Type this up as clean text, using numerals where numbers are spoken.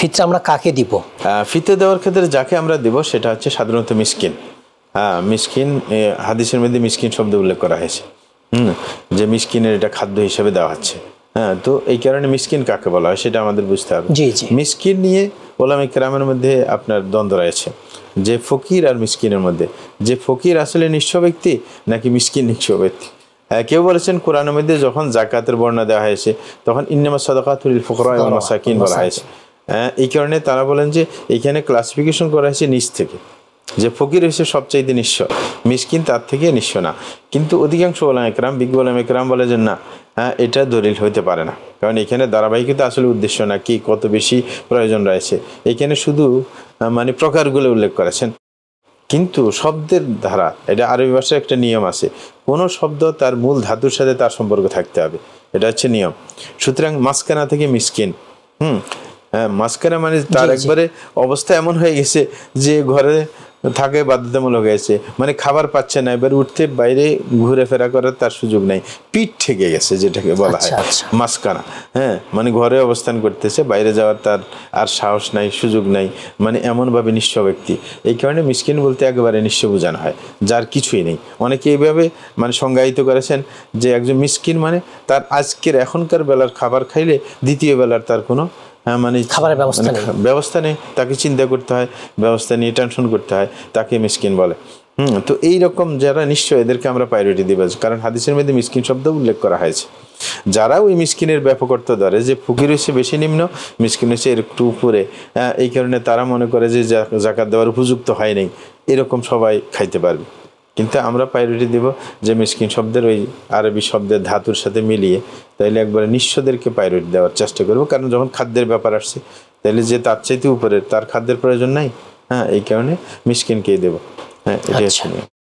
ফিতরা আমরা কাকে দিব? ফিতরা দেওয়ার ক্ষেত্রে যাকে আমরা দিব সেটা হচ্ছে সাধারণত মিসকিন। মিসকিন, হাদিসের মধ্যে মিসকিন শব্দ উল্লেখ করা হয়েছে, যে মিসকিনের এটা খাদ্য হিসেবে দেওয়া হচ্ছে। তো এই কারণে মিসকিন কাকে বলা হয় সেটা আমাদের বুঝতে হবে। মিসকিন নিয়ে ওলামা কেরামের মধ্যে আপনার দ্বন্দ্ব রয়েছে, যে ফকির আর মিসকিনের মধ্যে, যে ফকির আসলে নিঃস্ব ব্যক্তি নাকি মিসকিন নিঃস্ব ব্যক্তি। কেউ বলেছেন কোরআনের মধ্যে যখন জাকাতের বর্ণনা দেওয়া হয়েছে তখন ইন্নামাস সাদাকাতুল লিল ফুকারা ওয়াল মাসাকিন বলা হয়েছে। এই কারণে তারা বলেন যে এখানে ক্লাসিফিকেশন করা হয়েছে নিচ থেকে, যে ফকির হচ্ছে সবচাইতে নিঃস্ব, মিসকিন তার থেকে নিঃস্ব না। কিন্তু অধিকাংশ ওলামা কেরাম, বিজ্ঞ ওলামা কেরাম বলে যে না, এটা দলিল হইতে পারে না, কারণ এখানে ধারাবাহিকতা আসলে উদ্দেশ্য না, কি কত বেশি প্রয়োজন রয়েছে, এখানে শুধু মানে প্রকারগুলো উল্লেখ করেছেন। কিন্তু শব্দের ধারা, এটা আরবি ভাষার একটা নিয়ম আছে, কোনো শব্দ তার মূল ধাতুর সাথে তার সম্পর্ক থাকতে হবে, এটা হচ্ছে নিয়ম। সুতরাং মাঝখানা থেকে মিসকিন, মাঝখানা মানে তার একবারে অবস্থা এমন হয়ে গেছে যে ঘরে থাকে বাধ্যতামূলক হয়েছে, মানে খাবার পাচ্ছে না, এবার উঠতে বাইরে ঘুরে ফেরা করার তার সুযোগ নাই, পিঠ ঠেকে গেছে যেটাকে বলা হয় মাঝখানা। মানে ঘরে অবস্থান করতেছে, বাইরে যাওয়ার তার আর সাহস নাই, সুযোগ নাই, মানে এমনভাবে নিঃস্ব ব্যক্তি। এই কারণে মিসকিন বলতে একেবারে নিঃস্ব বোঝানো হয়, যার কিছুই নেই। অনেকে এইভাবে মানে সংজ্ঞায়িত করেছেন যে একজন মিসকিন মানে তার আজকের এখনকার বেলার খাবার খাইলে দ্বিতীয় বেলার তার কোনো মানে খাবারের ব্যবস্থা নেই, তাকে চিন্তা করতে হয়, ব্যবস্থা নিয়ে টেনশন করতে হয়, তাকে মিসকিন বলে। তো এইরকম যারা নিশ্চয় এদেরকে আমরা প্রায়োরিটি দিব, কারণ হাদিসের মধ্যে মিসকিন শব্দ উল্লেখ করা হয়েছে। যারা ওই মিসকিনের ব্যাপক অর্থ ধরে যে ফকির হচ্ছে বেশি নিম্ন, মিসকিন হচ্ছে একটু উপরে, এই কারণে তারা মনে করে যে জাকাত দেওয়ার উপযুক্ত হয় নাই, এরকম সবাই খাইতে পারবে। কিন্তু আমরা প্রায়োরিটি দিব যে মিসকিন শব্দের ওই আরবি শব্দের ধাতুর সাথে মিলিয়ে, তাইলে একবারে নিঃস্বদেরকে প্রায়োরিটি দেওয়ার চেষ্টা করবো, কারণ যখন খাদ্যের ব্যাপার আসছে তাইলে যে তার চাইতে উপরে তার খাদ্যের প্রয়োজন নাই, এই কারণে মিসকিনকেই দেবো। এটাই হচ্ছে।